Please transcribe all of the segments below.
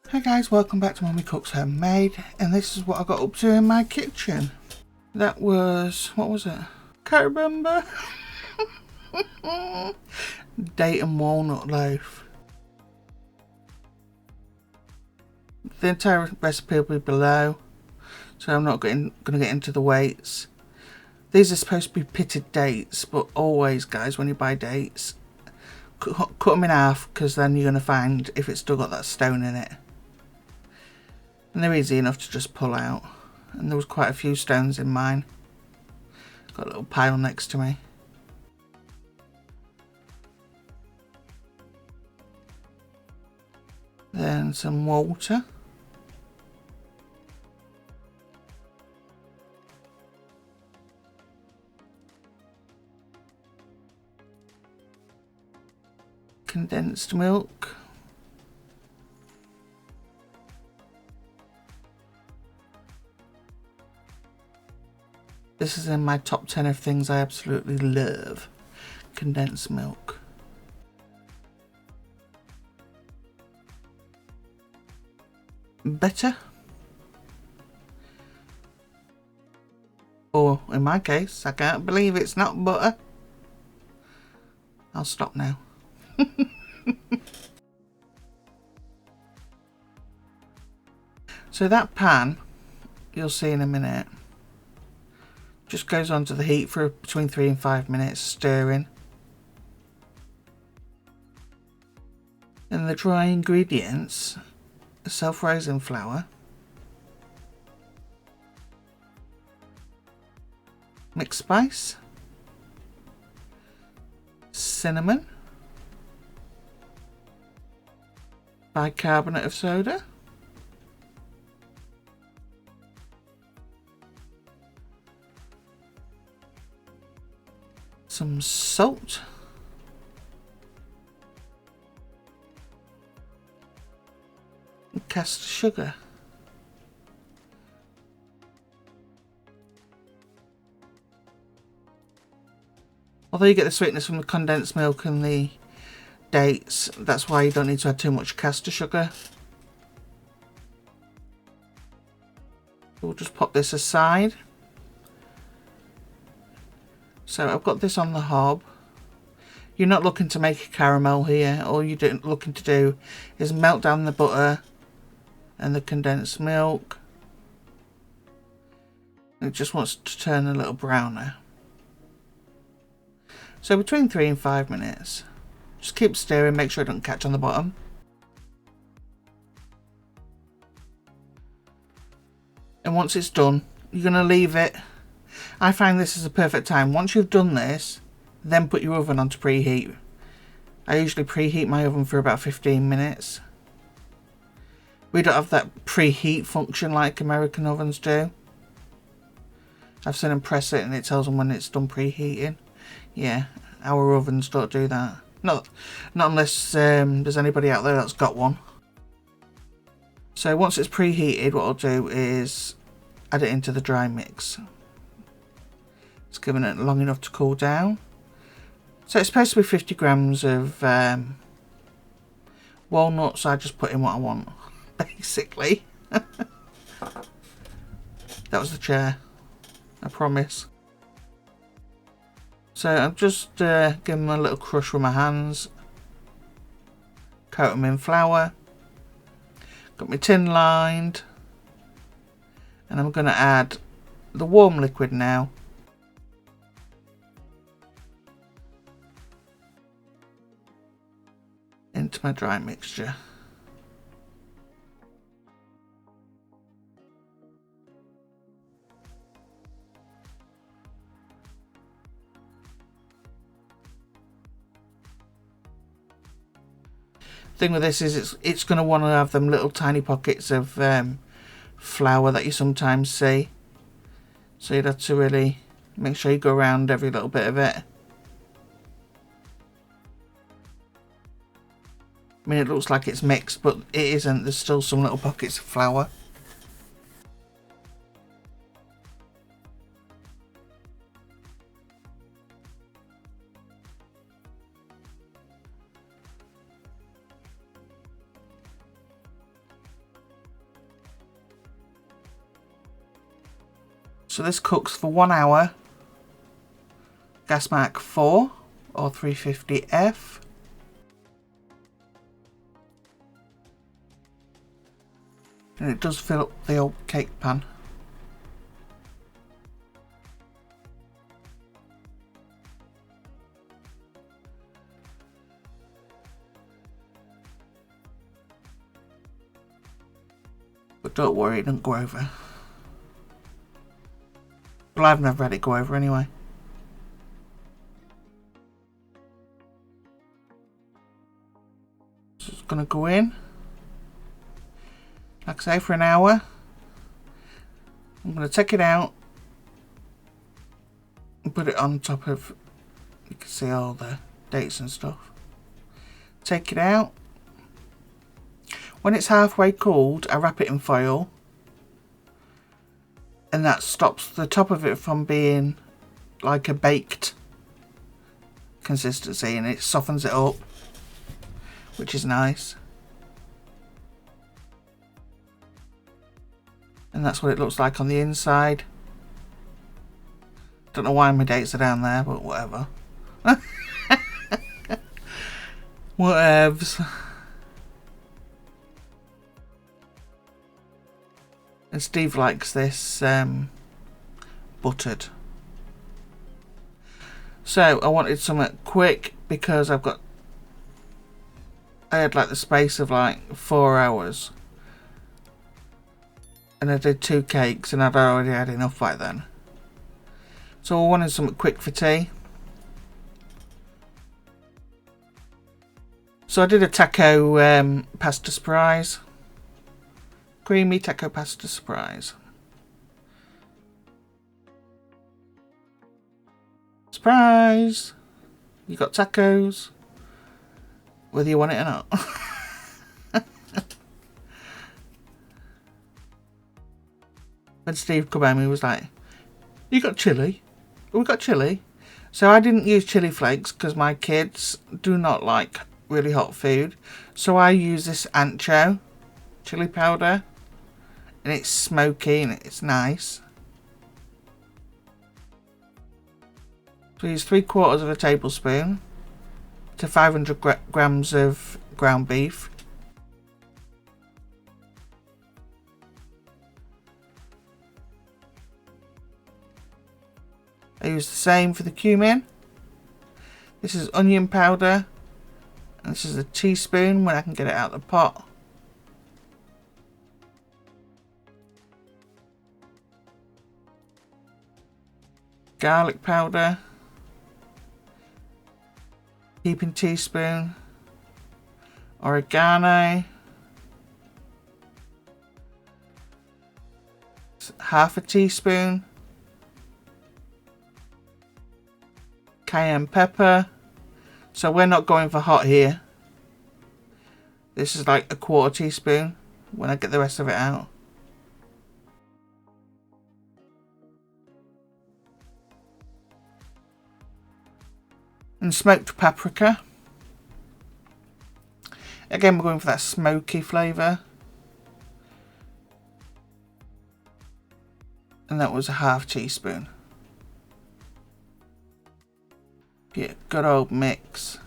Hi guys, welcome back to Mummy Cooks Homemade, and this is what I got up to in my kitchen. That was, what was it? Can't remember. Date and walnut loaf. The entire recipe will be below, so I'm not going to get into the weights. These are supposed to be pitted dates, but always guys, when you buy dates, cut them in half, because then you're going to find if it's still got that stone in it. And they're easy enough to just pull out. And there was quite a few stones in mine. Got a little pile next to me. Then some water. Condensed milk. This is in my top 10 of things I absolutely love. Condensed milk. Butter. Or in my case, I can't believe it's not butter. I'll stop now. So that pan, you'll see in a minute, just goes onto the heat for between 3 and 5 minutes, stirring. And the dry ingredients, self-raising flour, mixed spice, cinnamon, bicarbonate of soda, some salt, and caster sugar. Although you get the sweetness from the condensed milk and the dates, that's why you don't need to add too much caster sugar. We'll just pop this aside. So I've got this on the hob. You're not looking to make a caramel here. All you're looking to do is melt down the butter and the condensed milk. It just wants to turn a little browner. So between 3 and 5 minutes. Just keep stirring, make sure it doesn't catch on the bottom. And once it's done, you're going to leave it. I find this is a perfect time. Once you've done this, then put your oven on to preheat. I usually preheat my oven for about 15 minutes. We don't have that preheat function like American ovens do. I've seen them press it and it tells them when it's done preheating. Yeah, our ovens don't do that. Not unless there's anybody out there that's got one. So once it's preheated, what I'll do is add it into the dry mix. It's given it long enough to cool down. So it's supposed to be 50 grams of walnuts. I just put in what I want, basically. That was the chair, I promise. So I'm just giving them a little crush with my hands. Coat them in flour. Got my tin lined. And I'm going to add the warm liquid now. Into my dry mixture. Thing with this is it's going to want to have them little tiny pockets of flour that you sometimes see. So you'd have to really make sure you go around every little bit of it. I mean, it looks like it's mixed, but it isn't. There's still some little pockets of flour. So this cooks for 1 hour. Gas mark 4 or 350F. And it does fill up the old cake pan. But don't worry, it doesn't go over. Well, I've never had it go over anyway. So it's going to go in. Like I say, for an hour. I'm going to take it out and put it on top of, you can see all the dates and stuff. Take it out. When it's halfway cooled, I wrap it in foil, and that stops the top of it from being like a baked consistency, and it softens it up, which is nice. And that's what it looks like on the inside. Don't know why my dates are down there, but whatever. Whatevs. And Steve likes this buttered. So I wanted something quick because I had like the space of like 4 hours. And I did 2 cakes and I'd already had enough by then. So I wanted something quick for tea. So I did a taco pasta surprise. Creamy taco pasta surprise. Surprise! You got tacos, whether you want it or not. When Steve come home, he was like, "You got chilli? We got chilli." So I didn't use chili flakes because my kids do not like really hot food. So I use this ancho chili powder. And it's smoky and it's nice. So use 3/4 tablespoon to 500 grams of ground beef. I use the same for the cumin. This is onion powder. And this is a teaspoon when I can get it out of the pot. Garlic powder, heaping teaspoon, oregano, half a teaspoon, cayenne pepper. So we're not going for hot here. This is like a 1/4 teaspoon when I get the rest of it out. And smoked paprika. Again, we're going for that smoky flavour. And that was a half teaspoon. Get a good old mix.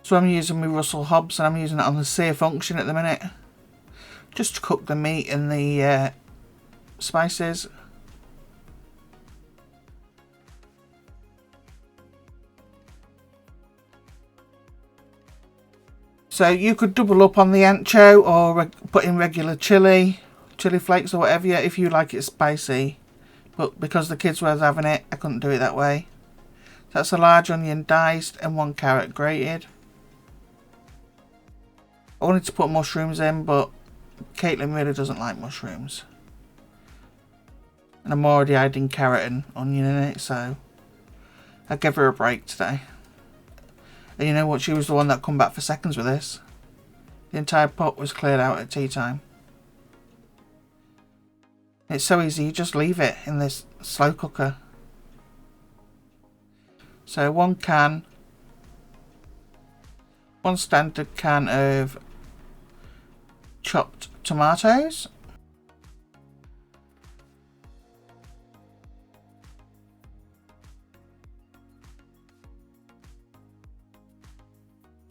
So I'm using my Russell Hobbs and I'm using it on the sear function at the minute. Just to cook the meat and the spices. So you could double up on the ancho or put in regular chili flakes or whatever if you like it spicy. But because the kids were having it, I couldn't do it that way. That's a large onion diced and 1 carrot grated. I wanted to put mushrooms in, but Caitlin really doesn't like mushrooms. And I'm already adding carrot and onion in it, so I gave her a break today. And you know what? She was the one that come back for seconds with this. The entire pot was cleared out at tea time. It's so easy, you just leave it in this slow cooker. So 1 standard can of chopped tomatoes.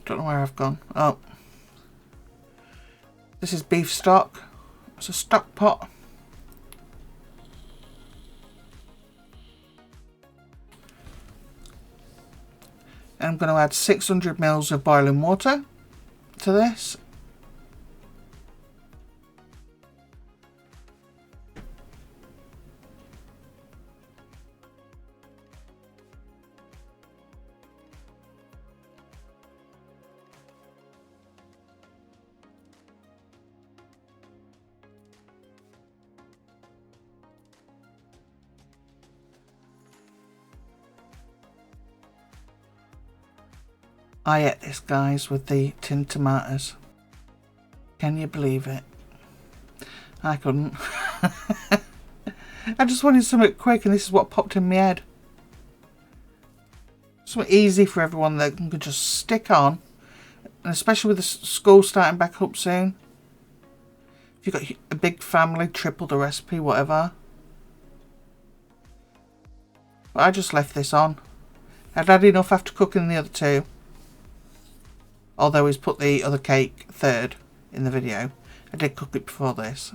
Don't know where I've gone. Oh. This is beef stock. It's a stock pot. And I'm going to add 600 ml of boiling water to this. I ate this, guys, with the tinned tomatoes. Can you believe it? I couldn't. I just wanted something quick, and this is what popped in my head. Something easy for everyone that can just stick on, and especially with the school starting back up soon. If you've got a big family, triple the recipe, whatever. But I just left this on. I'd had enough after cooking the other two. Although he's put the other cake third in the video. I did cook it before this.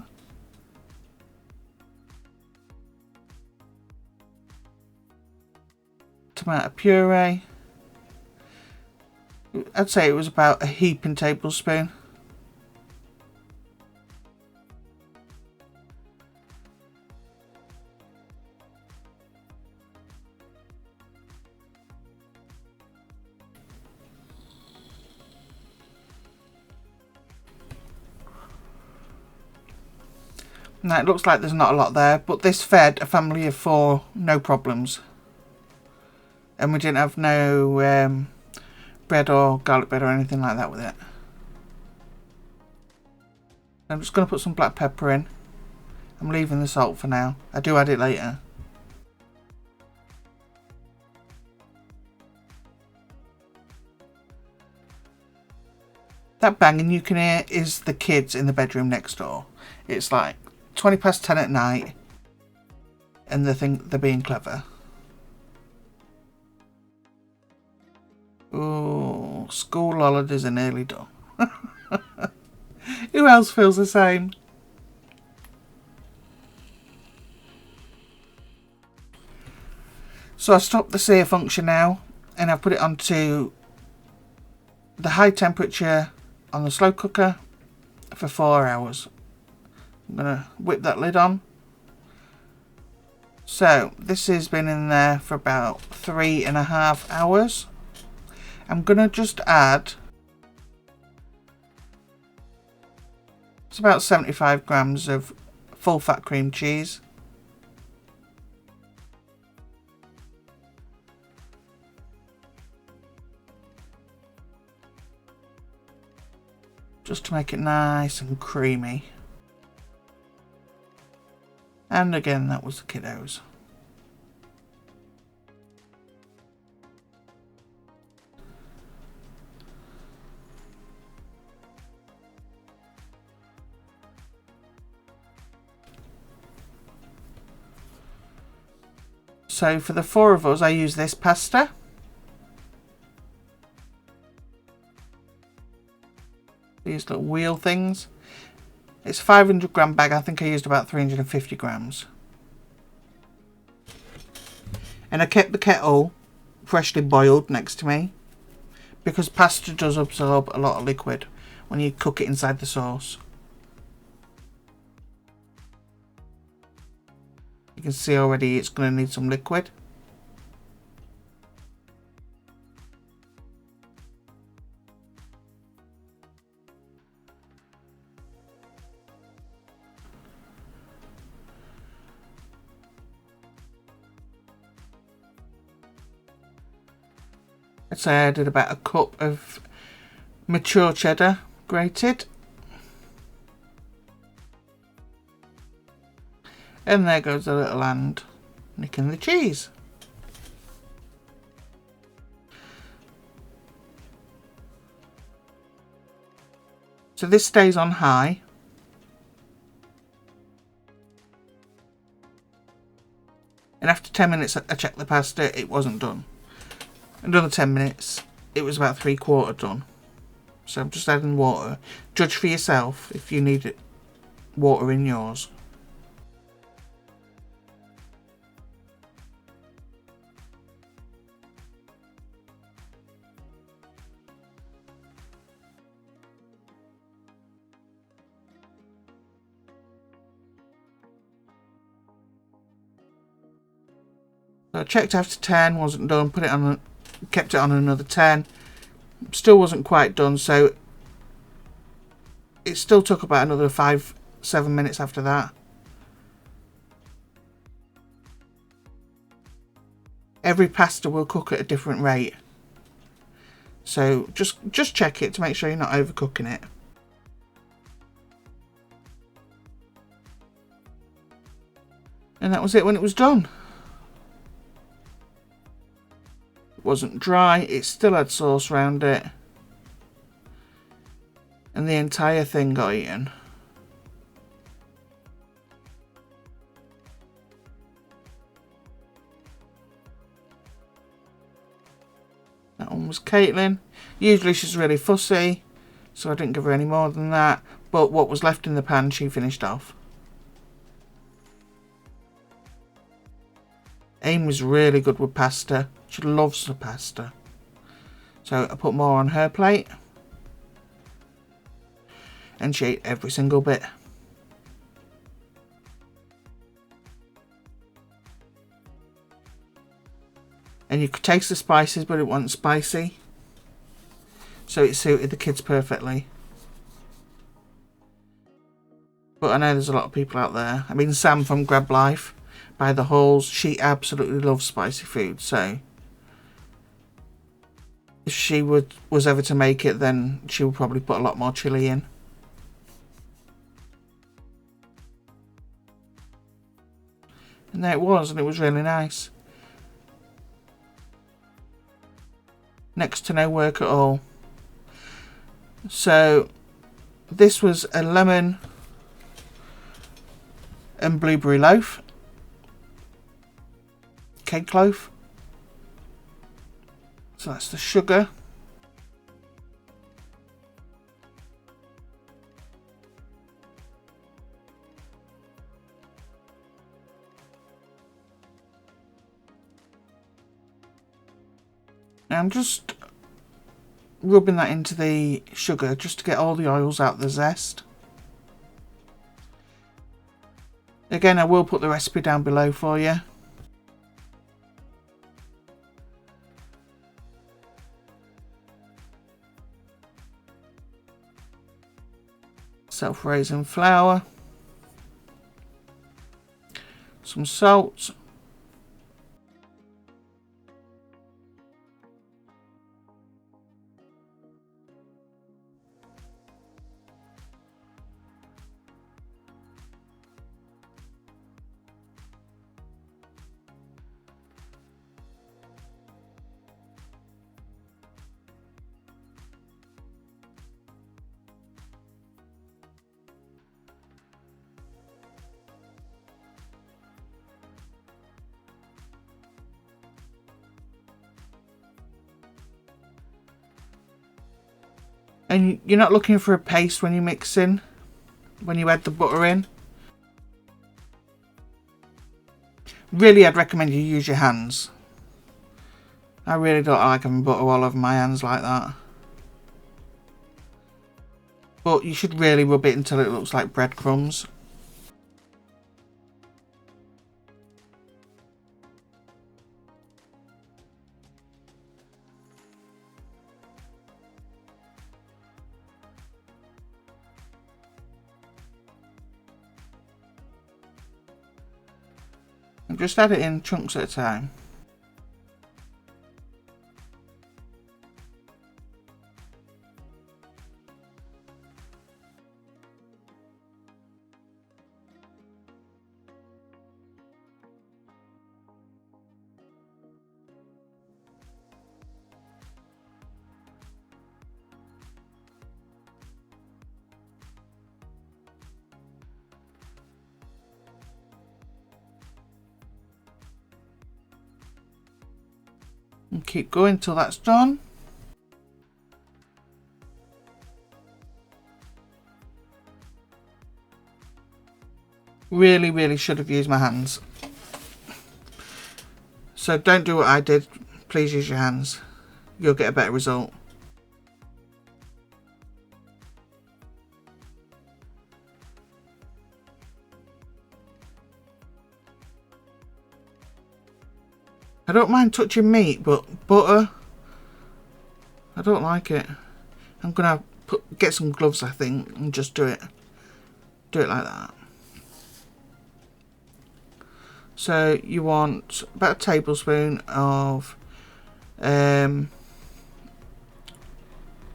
Tomato puree. I'd say it was about a heaping tablespoon. Now it looks like there's not a lot there, but this fed a family of 4, no problems. And we didn't have no bread or garlic bread or anything like that with it. I'm just going to put some black pepper in. I'm leaving the salt for now. I do add it later. That banging you can hear is the kids in the bedroom next door. It's like 20 past 10 at night, and they think they're being clever. Oh, school holidays are nearly done. Who else feels the same? So I stopped the sear function now, and I've put it onto the high temperature on the slow cooker for 4 hours. I'm going to whip that lid on. So this has been in there for about 3.5 hours. I'm going to just add, it's about 75 grams of full fat cream cheese. Just to make it nice and creamy. And again, that was the kiddos. So for the 4 of us, I use this pasta. These little wheel things. It's a 500 gram bag. I think I used about 350 grams. And I kept the kettle freshly boiled next to me, because pasta does absorb a lot of liquid when you cook it inside the sauce. You can see already it's going to need some liquid. I'd say I added about a cup of mature cheddar grated. And there goes the little hand nicking the cheese. So this stays on high After 10 minutes I checked the pasta, it wasn't done. Another 10 minutes, it was about 3/4 done. So I'm just adding water. Judge for yourself if you need water in yours. So I checked after 10, wasn't done, put it on, kept it on another 10. Still wasn't quite done, so it still took about another 5-7 minutes after that. Every pasta will cook at a different rate, so just check it to make sure you're not overcooking it. And that was it when it was done. It wasn't dry, it still had sauce around it, and the entire thing got eaten. That one was Caitlin. Usually she's really fussy, so I didn't give her any more than that, but what was left in the pan she finished off. Amy's really good with pasta. She loves the pasta. So I put more on her plate. And she ate every single bit. And you could taste the spices, but it wasn't spicy. So it suited the kids perfectly. But I know there's a lot of people out there. I mean, Sam from Grab Life by the Halls, she absolutely loves spicy food. So if she was ever to make it, then she would probably put a lot more chilli in. And there it was, and it was really nice. Next to no work at all. So this was a lemon and blueberry loaf, cake loaf. So that's the sugar. Now I'm just rubbing that into the sugar just to get all the oils out of the zest. Again, I will put the recipe down below for you. Self-raising flour, some salt, and you're not looking for a paste when you're mixing, when you add the butter in. Really, I'd recommend you use your hands. I really don't like having butter all over my hands like that. But you should really rub it until it looks like breadcrumbs. And just add it in chunks at a time. And keep going till that's done. Really should have used my hands. So don't do what I did. Please use your hands. You'll get a better result. I don't mind touching meat, but butter, I don't like it. I'm gonna get some gloves, I think, and just do it like that. So you want about a tablespoon of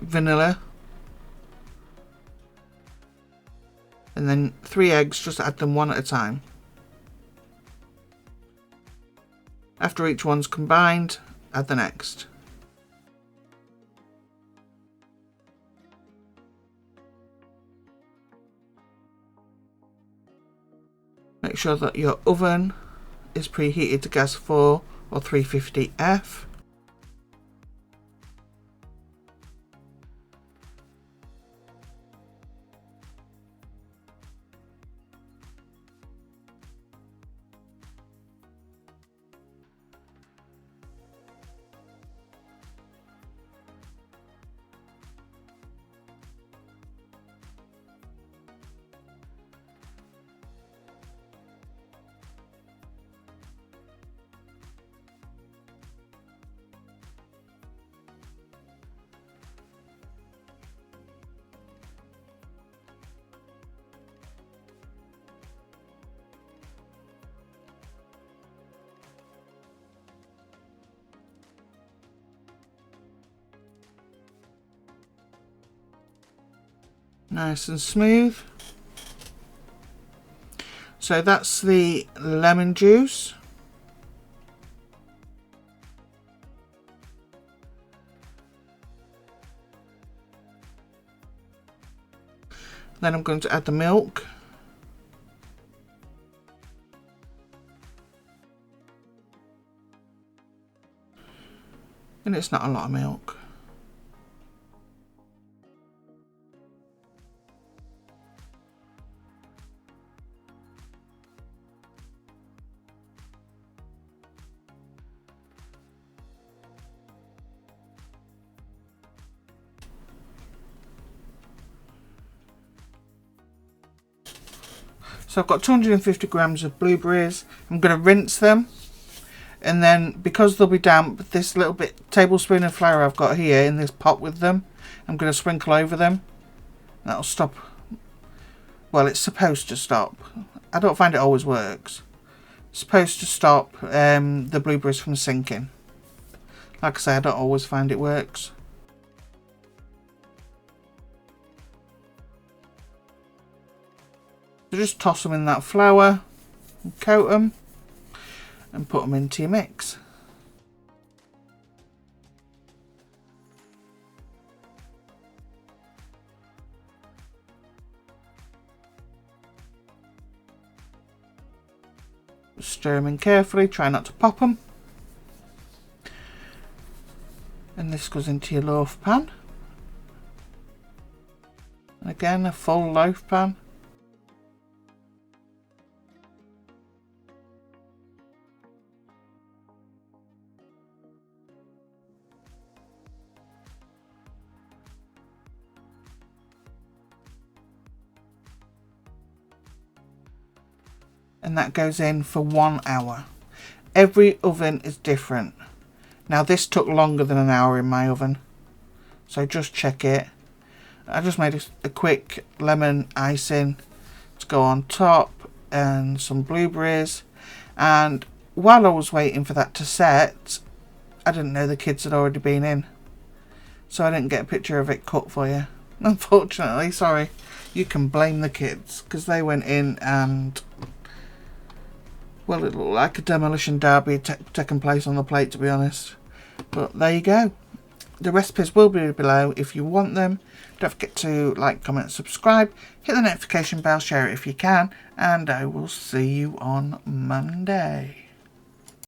vanilla, and then 3 eggs. Just add them one at a time. After each one's combined, add the next. Make sure that your oven is preheated to gas 4 or 350F. Nice and smooth. So that's the lemon juice. Then I'm going to add the milk. And it's not a lot of milk. So I've got 250 grams of blueberries. I'm going to rinse them, and then because they'll be damp, this little tablespoon of flour I've got here in this pot with them, I'm going to sprinkle over them. That'll stop. Well, it's supposed to stop. I don't find it always works. It's supposed to stop the blueberries from sinking. Like I say, I don't always find it works. So just toss them in that flour and coat them and put them into your mix. Stir them in carefully, try not to pop them. And this goes into your loaf pan. And again, a full loaf pan. And that goes in for 1 hour. Every oven is different. Now this took longer than an hour in my oven, so just check it. I just made a quick lemon icing to go on top and some blueberries, and while I was waiting for that to set, I didn't know the kids had already been in, so I didn't get a picture of it cut for you. Unfortunately, sorry. You can blame the kids because they went in and, well, it looked like a demolition derby taking place on the plate, to be honest. But there you go. The recipes will be below if you want them. Don't forget to like, comment, subscribe. Hit the notification bell, share it if you can. And I will see you on Monday.